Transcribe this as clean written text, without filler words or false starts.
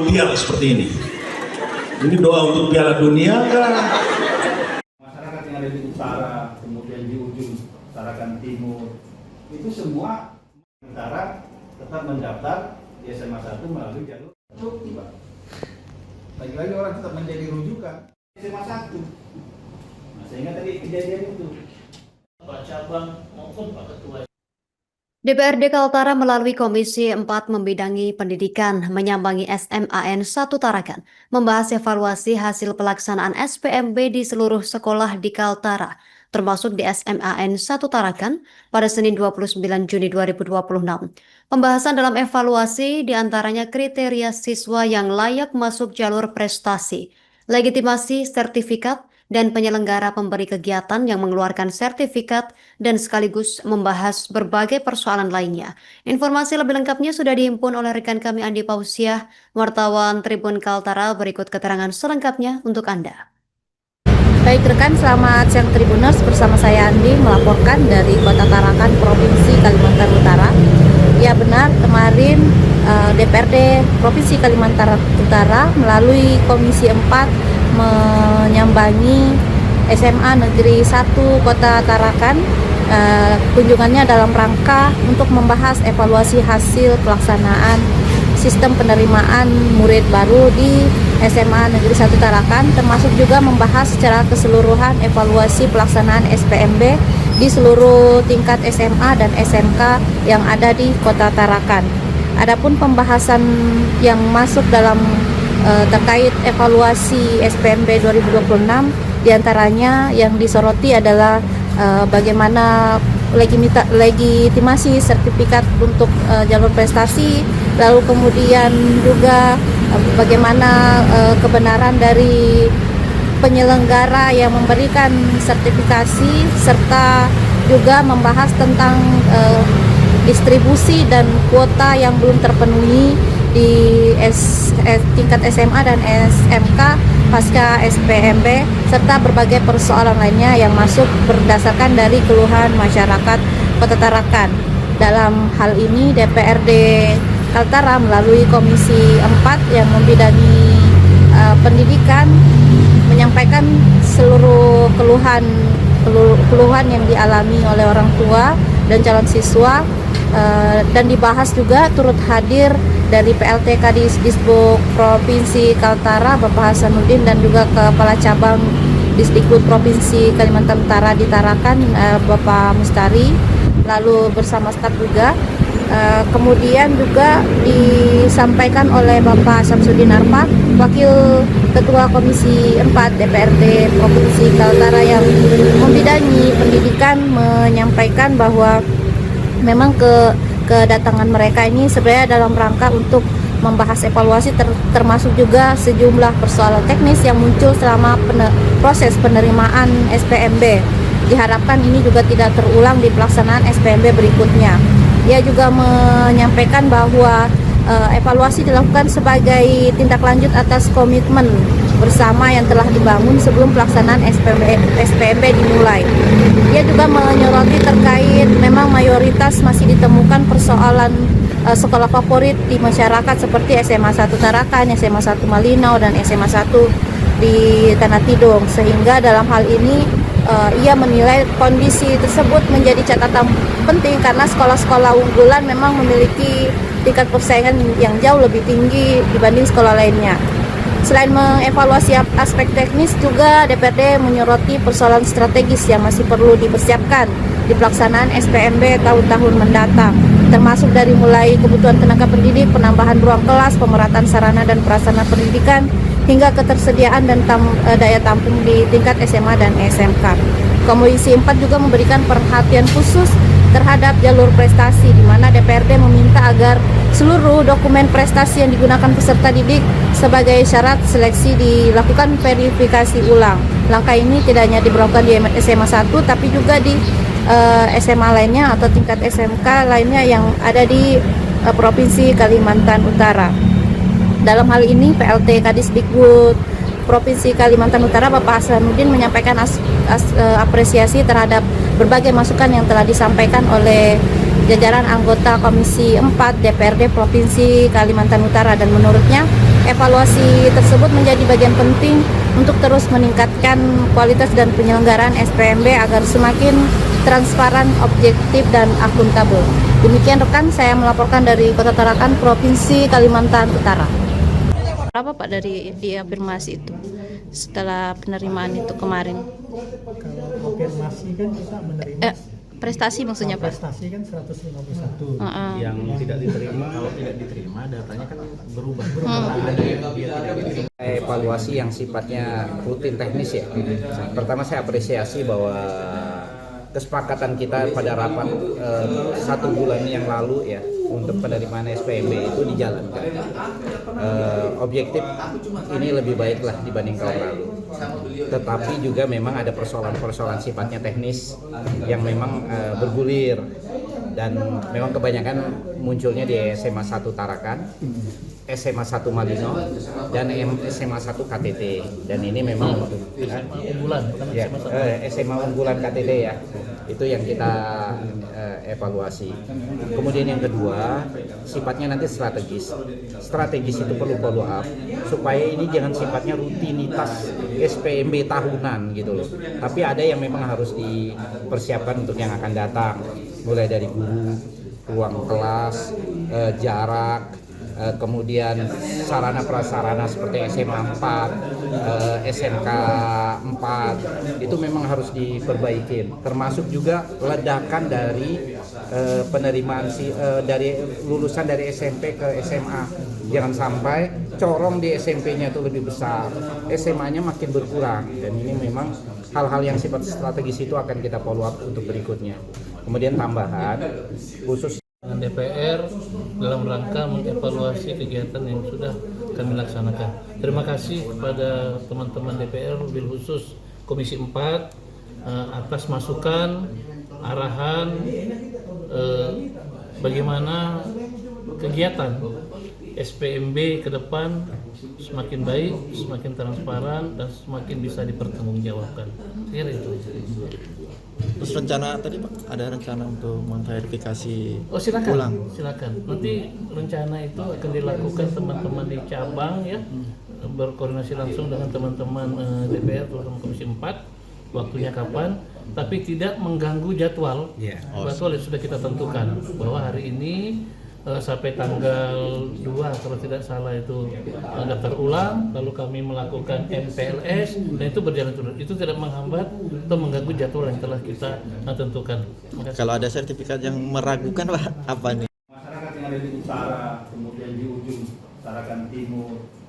biar seperti ini. Ini doa untuk Piala Dunia kan? Masyarakat yang ada di utara, kemudian di ujung Tarakan Timur, itu semua utara tetap mendaftar di SMA 1 melalui jalur bukti, Pak. Lagi-lagi orang tetap menjadi rujukan SMA 1. Nah, sehingga tadi kejadian itu Pak Cabang maupun Pak Ketua DPRD Kaltara melalui Komisi 4 membidangi pendidikan menyambangi SMAN 1 Tarakan, membahas evaluasi hasil pelaksanaan SPMB di seluruh sekolah di Kaltara, termasuk di SMAN 1 Tarakan pada Senin 29 Juni 2026. Pembahasan dalam evaluasi diantaranya kriteria siswa yang layak masuk jalur prestasi, legitimasi sertifikat, dan penyelenggara pemberi kegiatan yang mengeluarkan sertifikat dan sekaligus membahas berbagai persoalan lainnya. Informasi lebih lengkapnya sudah dihimpun oleh rekan kami Andi Pausiah, wartawan Tribun Kaltara. Berikut keterangan selengkapnya untuk Anda. Baik rekan, selamat siang Tribuners, bersama saya Andi melaporkan dari Kota Tarakan, Provinsi Kalimantan Utara. Ya benar, kemarin DPRD Provinsi Kalimantan Utara melalui Komisi 4 menyambangi SMA Negeri 1 Kota Tarakan. Kunjungannya dalam rangka untuk membahas evaluasi hasil pelaksanaan sistem penerimaan murid baru di SMA Negeri 1 Tarakan, termasuk juga membahas secara keseluruhan evaluasi pelaksanaan SPMB di seluruh tingkat SMA dan SMK yang ada di Kota Tarakan. Adapun pembahasan yang masuk dalam terkait evaluasi SPMB 2026, diantaranya yang disoroti adalah bagaimana legitimasi sertifikat untuk jalur prestasi, lalu kemudian juga bagaimana kebenaran dari penyelenggara yang memberikan sertifikasi, serta juga membahas tentang distribusi dan kuota yang belum terpenuhi di tingkat SMA dan SMK pasca SPMB, serta berbagai persoalan lainnya yang masuk berdasarkan dari keluhan masyarakat Kota Tarakan. Dalam hal ini DPRD Kaltara melalui Komisi 4 yang membidangi pendidikan menyampaikan seluruh keluhan yang dialami oleh orang tua dan calon siswa, dan dibahas juga turut hadir dari PLT Kadis Disbuk Provinsi Kaltara Bapak Hasanuddin dan juga Kepala Cabang Disdikbud Provinsi Kalimantan Utara di Tarakan Bapak Mustari, lalu bersama staf juga. Kemudian juga disampaikan oleh Bapak Samsudin Arfa, Wakil Ketua Komisi 4 DPRD Provinsi Kaltara yang membidangi pendidikan, menyampaikan bahwa memang kedatangan mereka ini sebenarnya dalam rangka untuk membahas evaluasi termasuk juga sejumlah persoalan teknis yang muncul selama proses penerimaan SPMB. Diharapkan ini juga tidak terulang di pelaksanaan SPMB berikutnya. Dia juga menyampaikan bahwa evaluasi dilakukan sebagai tindak lanjut atas komitmen bersama yang telah dibangun sebelum pelaksanaan SPMB dimulai. Dia juga menyoroti terkait memang mayoritas masih ditemukan persoalan sekolah favorit di masyarakat seperti SMA 1 Tarakan, SMA 1 Malinau, dan SMA 1 di Tanah Tidung, sehingga dalam hal ini ia menilai kondisi tersebut menjadi catatan penting karena sekolah-sekolah unggulan memang memiliki tingkat persaingan yang jauh lebih tinggi dibanding sekolah lainnya. Selain mengevaluasi aspek teknis, juga DPRD menyoroti persoalan strategis yang masih perlu dipersiapkan di pelaksanaan SPMB tahun-tahun mendatang, termasuk dari mulai kebutuhan tenaga pendidik, penambahan ruang kelas, pemerataan sarana dan prasarana pendidikan, hingga ketersediaan dan daya tampung di tingkat SMA dan SMK. Komisi 4 juga memberikan perhatian khusus terhadap jalur prestasi, di mana DPRD meminta agar seluruh dokumen prestasi yang digunakan peserta didik sebagai syarat seleksi dilakukan verifikasi ulang. Langkah ini tidak hanya diberlakukan di SMA 1, tapi juga di SMA lainnya atau tingkat SMK lainnya yang ada di Provinsi Kalimantan Utara. Dalam hal ini PLT Kadisdikbud Provinsi Kalimantan Utara Bapak Hasanuddin menyampaikan apresiasi terhadap berbagai masukan yang telah disampaikan oleh jajaran anggota Komisi 4 DPRD Provinsi Kalimantan Utara, dan menurutnya evaluasi tersebut menjadi bagian penting untuk terus meningkatkan kualitas dan penyelenggaraan SPMB agar semakin transparan, objektif, dan akuntabel. Demikian rekan, saya melaporkan dari Kota Tarakan, Provinsi Kalimantan Utara. Apa Pak dari diafirmasi itu setelah penerimaan itu kemarin? Kalau afirmasi kan kita menerima Prestasi maksudnya Pak? prestasi kan 151. Yang tidak diterima, kalau tidak diterima datanya kan berubah. Ada yang dia tidak diterima. Evaluasi yang sifatnya rutin teknis ya. Pertama saya apresiasi bahwa kesepakatan kita pada rapat 1 bulan yang lalu ya untuk penerimaan SPMB itu dijalankan. Objektif ini lebih baiklah dibanding tahun lalu. Tetapi juga memang ada persoalan-persoalan sifatnya teknis yang memang bergulir dan memang kebanyakan munculnya di SMA 1 Tarakan, SMA 1 Malino, dan SMA 1 KTT. Dan ini memang Unggulan, bukan ya, SMA unggulan KTT ya. Itu yang kita evaluasi. Kemudian yang kedua, sifatnya nanti strategis. Strategis itu perlu follow up supaya ini jangan sifatnya rutinitas SPMB tahunan gitu loh. Tapi ada yang memang harus dipersiapkan untuk yang akan datang, mulai dari guru, ruang kelas, jarak, kemudian sarana prasarana seperti SMA 4, SMK 4 itu memang harus diperbaikin, termasuk juga ledakan dari penerimaan dari lulusan dari SMP ke SMA. Jangan sampai corong di SMP-nya itu lebih besar, SMA-nya makin berkurang, dan ini memang hal-hal yang sifat strategis itu akan kita follow up untuk berikutnya. Kemudian tambahan khusus dengan DPR dalam rangka mengevaluasi kegiatan yang sudah kami laksanakan. Terima kasih kepada teman-teman DPR, bil khusus Komisi 4 atas masukan, arahan bagaimana kegiatan SPMB ke depan semakin baik, semakin transparan, dan semakin bisa dipertanggungjawabkan. Saya kira itu. Terus rencana tadi Pak, ada rencana untuk memverifikasi silakan, ulang? Silakan. Nanti rencana itu akan dilakukan teman-teman di cabang ya, berkoordinasi langsung dengan teman-teman DPR terutama Komisi 4, waktunya kapan, tapi tidak mengganggu jadwal. Jadwal yang sudah kita tentukan bahwa hari ini sampai tanggal 2 kalau tidak salah itu daftar ulang, lalu kami melakukan MPLS dan itu berjalan terus. Itu tidak menghambat atau mengganggu jadwal yang telah kita tentukan. Kalau ada sertifikat yang meragukan Pak, apa nih?